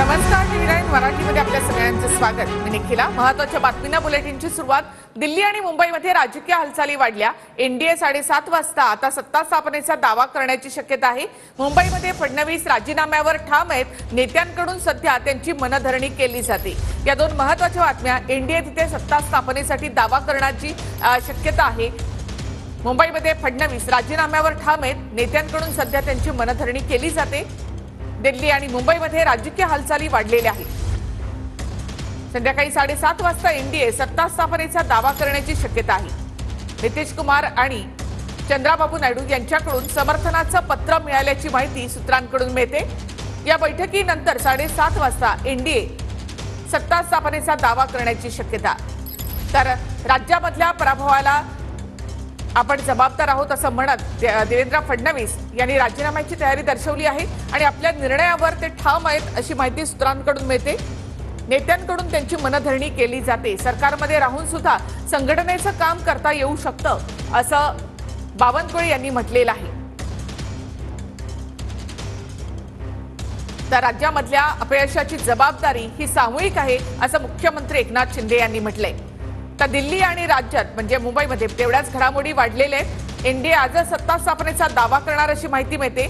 नमस्कार, टीव्ही मराठीमध्ये आपल्या सगळ्यांचं स्वागत. मी निखिला. महत्त्वाच्या बातमींना बुलेटिनची सुरुवात. दिल्ली आणि मुंबईमध्ये राजकीय हालचाली वाढल्या. एनडीए 7:30 वाजता आता सत्ता स्थापनेचा दावा करण्याची शक्यता आहे. मुंबईमध्ये फडणवीस राजीनाम्यावर ठाम आहेत. नेत्यांकडून सध्या त्यांची मनधरणी केली जाते. या दोन महत्त्वाच्या बातम्या. एनडीए तिथे सत्ता स्थापनेसाठी दावा करण्याची शक्यता आहे. मुंबईमध्ये फडणवीस राजीनाम्यावर ठाम आहेत. नेत्यांकडून सध्या त्यांची मनधरणी केली जाते. दिल्ली आणि मुंबईमध्ये राजकीय हालचाली वाढलेल्या आहेत. संध्याकाळी 7:30 वाजता एनडीए सत्ता स्थापनेचा दावा करण्याची शक्यता आहे. नितीश कुमार आणि चंद्राबाबू नायडू यांच्याकडून समर्थनाचं पत्र मिळाल्याची माहिती सूत्रांकडून मिळते. या बैठकीनंतर 7:30 वाजता एनडीए सत्ता स्थापनेचा दावा करण्याची शक्यता. तर राज्यामधल्या पराभवाला आपण जबाबदार आहोत असं म्हणत देवेंद्र फडणवीस यांनी राजीनाम्याची तयारी दर्शवली आहे आणि आपल्या निर्णयावर ते ठाम आहेत अशी माहिती सूत्रांकडून मिळते. नेत्यांकडून त्यांची मनधरणी केली जाते. सरकारमध्ये राहून सुद्धा संघटनेचं काम करता येऊ शकतं असं बावनकुळे यांनी म्हटलेलं आहे. तर राज्यामधल्या अपयशाची जबाबदारी ही सामूहिक आहे असं मुख्यमंत्री एकनाथ शिंदे यांनी म्हटलंय. तर दिल्ली आणि राज्यात म्हणजे मुंबईमध्ये तेवढ्याच घडामोडी वाढलेल्या आहेत. एनडीए आजच सत्ता स्थापनेचा दावा करणार अशी माहिती मिळते.